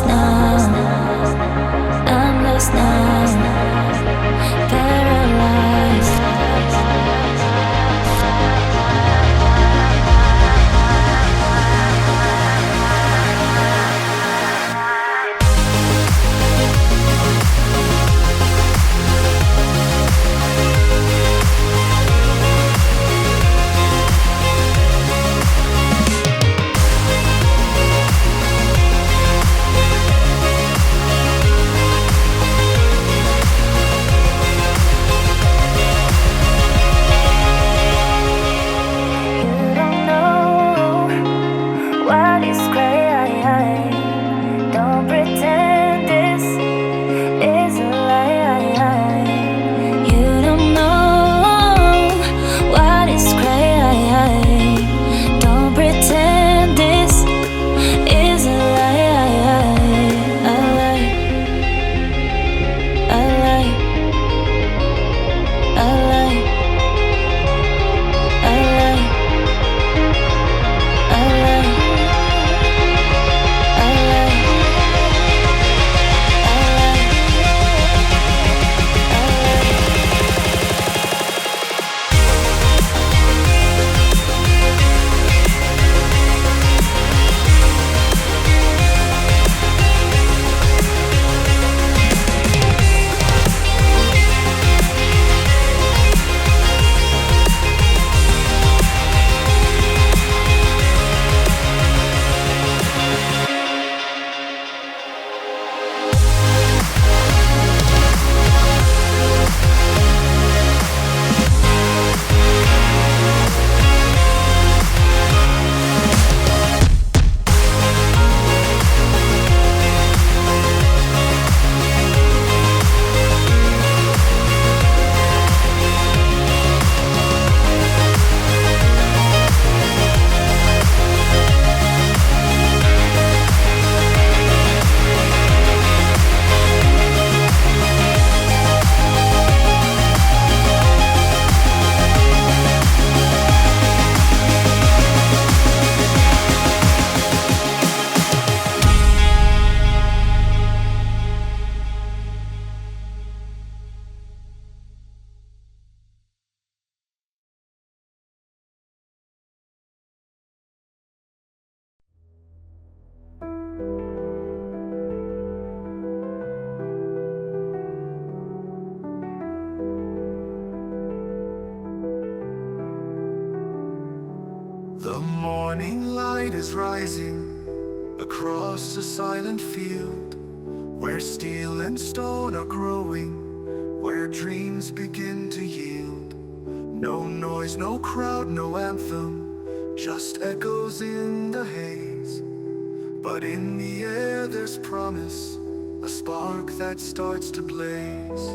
lost now. I'm lost now. Paralyzed. The morning light is rising across a silent field, where steel and stone are growing, where dreams begin to yield. No noise, no crowd, no anthem, just echoes in the haze. But in the air there's promise, a spark that starts to blaze.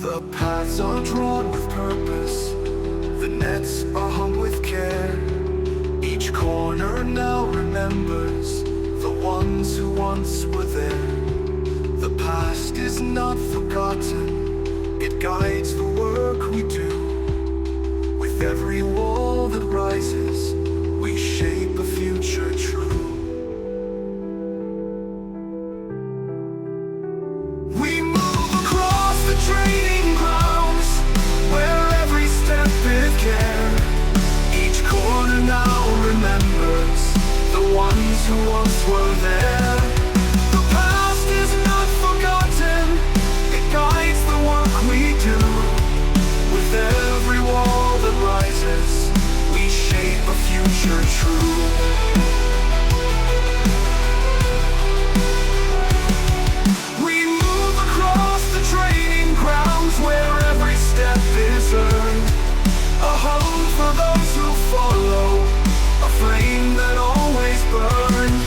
The paths are drawn with purpose, the nets are hung with care. Each corner now remembers the ones who once were there. The past is not forgotten, it guides the work we do. With every wall that rises, we shape a future true. We move across the training grounds, where every step is care. Each corner now remembers the ones who once were there. The past is not forgotten, it guides the work we do. With every wall that rises, we shape a future true. We move across the training grounds, where every step is earned. A home for those who follow, a flame that always burned.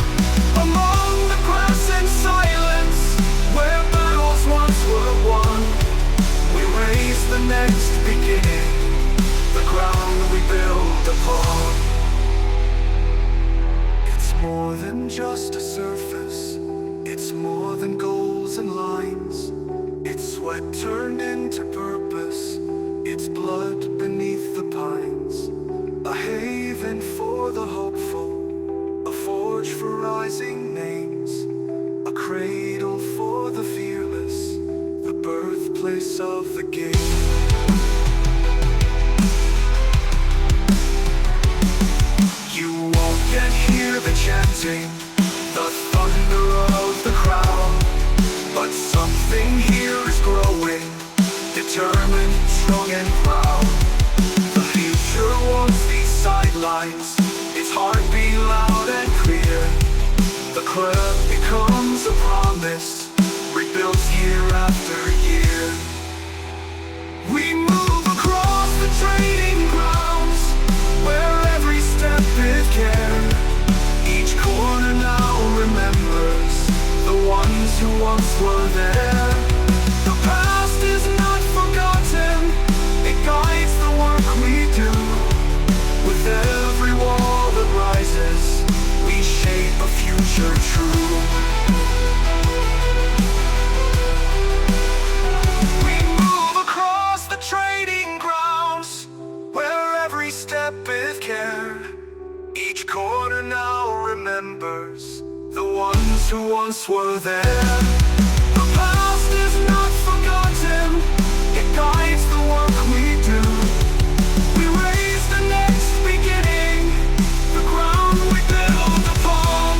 Among the grass and silence, where battles once were won, we raise the next beginning, the ground we build upon. It's more than just a surface, it's more than goals and lines. It's sweat turned into purpose, it's blood beneath the pines. A haven for for the hopeful, a forge for rising names, a cradle for the fearless, the birthplace of the game. You won't yet hear the chanting, the thunder of the crowd, but something here is growing, determined, strong and proud. The future wants these sidelines, its heartbeat loud and clear. The club becomes a promise, rebuilt year after year. We move across the training grounds, where every step is care. Each corner now remembers the ones who once were there. The past is not forgotten, it guides the work we do. With every wall that rises, we shape a future true. We move across the trading grounds, where every step is care. Each corner now remembers the ones who once were there. The past is not forgotten, it guides the work we do. We raise the next beginning, the ground we build upon.